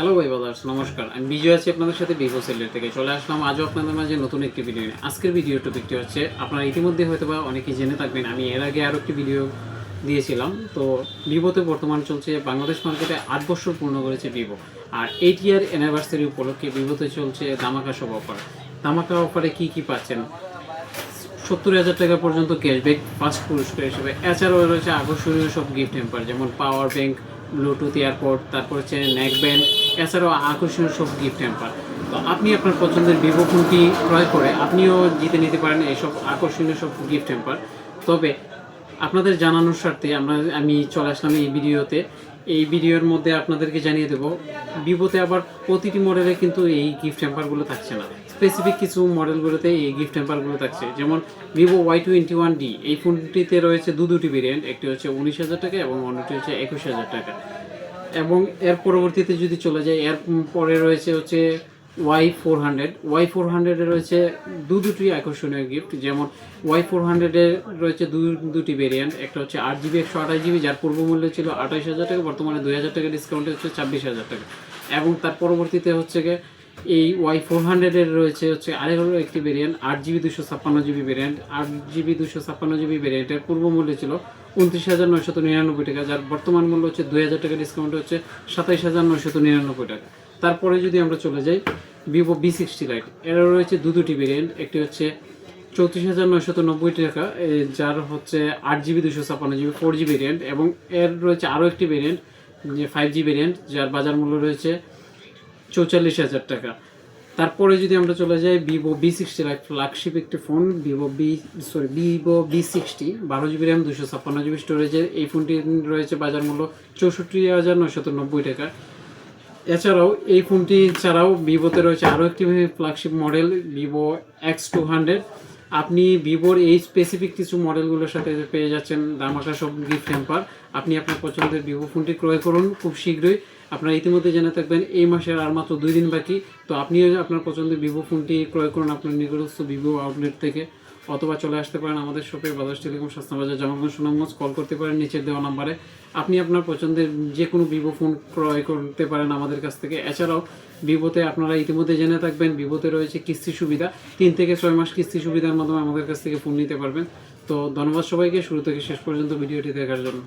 Hello ভাই brothers, নমস্কার। আমি বিজয় আছি আপনাদের সাথে ভিভো সেলের থেকে। চলে আসলাম আজও আপনাদের মাঝে নতুন একটি ভিডিও নিয়ে। আজকের ভিডিও টপিকটি হচ্ছে, আপনারা ইতিমধ্যে হয়তো বা অনেকেই জেনে থাকবেন, আমি এর আগে আরও একটি ভিডিও দিয়েছিলাম। তো ভিভোতে বর্তমান চলছে, বাংলাদেশ মার্কেটে 8 বছর পূর্ণ করেছে ভিভো, আর 8 ইয়ার অ্যানিভার্সারি উপলক্ষে ভিভোতে চলছে ধামাকা সব অফার। ধামাকা অফারে কী কী পাচ্ছেন? 70,000 টাকা পর্যন্ত ক্যাশব্যাক ফার্স্ট পুরস্কার হিসেবে। এছাড়াও রয়েছে আকর্ষণীয় সব গিফট হ্যাম্পার, যেমন পাওয়ার ব্যাংক, ব্লুটুথ এয়ারপড, তারপর হচ্ছে নেক ব্যান্ড, এছাড়াও আকর্ষণীয় সব গিফট হ্যাম্পার। তো আপনি আপনার পছন্দের ভিভো ফোনটি ক্রয় করে আপনিও জিতে নিতে পারেন এইসব আকর্ষণীয় সব গিফট হ্যাম্পার। তবে আপনাদের জানানোর স্বার্থে আমি চলে আসলাম এই ভিডিওতে। এই ভিডিওর মধ্যে আপনাদেরকে জানিয়ে দেবো, ভিভোতে আবার প্রতিটি মডেলে কিন্তু এই গিফট হ্যাম্পারগুলো থাকছে না, স্পেসিফিক কিছু মডেলগুলোতে এই গিফট হ্যাম্পারগুলো থাকছে। যেমন ভিভো Y21D, এই ফোনটিতে রয়েছে দুটি ভেরিয়েন্ট, একটি হচ্ছে 19,000 টাকা এবং অন্যটি হচ্ছে 21,000 টাকা। এবং এর পরবর্তীতে যদি চলে যায়, এর পরে রয়েছে হচ্ছে Y400 রয়েছে দুটি আকর্ষণীয় গিফট। যেমন Y400 রয়েছে দুটি ভেরিয়েন্ট, একটা হচ্ছে 8GB 128GB, যার পূর্ব মূল্য ছিল 28,000 টাকা, বর্তমানে 2,000 টাকা ডিসকাউন্টে হচ্ছে 26,000 টাকা। এবং তার পরবর্তীতে হচ্ছে গিয়ে এই Y400 রয়েছে হচ্ছে আরেকটি একটি variant, 8GB 256GB variant. 8GB 256GB ভেরিয়েন্টের পূর্ব মূল্য ছিল 29,999 টাকা, যার বর্তমান মূল্য হচ্ছে 2,000 টাকা ডিসকাউন্ট হচ্ছে 27,999 টাকা। তারপরে যদি আমরা চলে যাই ভিভো V60 লাইট, এর রয়েছে দুটি ভেরিয়েন্ট, একটি হচ্ছে 34,990 টাকা, যার হচ্ছে 8GB 256GB 4G ভেরিয়েন্ট। এবং এর রয়েছে আরও একটি ভেরিয়েন্ট, যে 5G ভেরিয়েন্ট, যার বাজার মূল্য রয়েছে 44,000 টাকা। তারপরে যদি আমরা চলে যাই ভিভো V60 লাইট, ফ্ল্যাগশিপ একটি phone, Vivo V60, 12GB RAM, 256GB স্টোরেজের। এই ফোনটি রয়েছে বাজার মূল্য 64,990 টাকা। এছাড়াও এই ফোনটি ছাড়াও ভিভোতে রয়েছে আরও একটি ফ্ল্যাগশিপ মডেল, ভিভো X200। আপনি ভিভোর এই স্পেসিফিক কিছু মডেলগুলোর সাথে পেয়ে যাচ্ছেন ধামাকা সব গিফট হ্যাম্পার। আপনি আপনার পছন্দের ভিভো ফোনটি ক্রয় করুন খুব শীঘ্রই। আপনারা ইতিমধ্যে জেনে থাকবেন এই মাসের আর মাত্র 2 দিন বাকি। তো আপনিও আপনার পছন্দের ভিভো ফোনটি ক্রয় করুন আপনার নিকটস্থ ভিভো আউটলেট থেকে, অথবা চলে আসতে পারেন আমাদের শপে, বাজাজ টেলিকম, শাস্তাবাজার, জামালগঞ্জ, সুনামগঞ্জ। কল করতে পারেন নিচের দেওয়া নাম্বারে। আপনি আপনার পছন্দের যে কোনো ভিভো ফোন ক্রয় করতে পারেন আমাদের কাছ থেকে। এছাড়াও ভিভোতে আপনারা ইতিমধ্যে জেনে থাকবেন, ভিভোতে রয়েছে কিস্তি সুবিধা, 3 থেকে 6 মাস কিস্তি সুবিধার মাধ্যমে আমাদের কাছ থেকে ফোন নিতে পারবেন। তো ধন্যবাদ সবাইকে শুরু থেকে শেষ পর্যন্ত ভিডিওটি দেখার জন্য।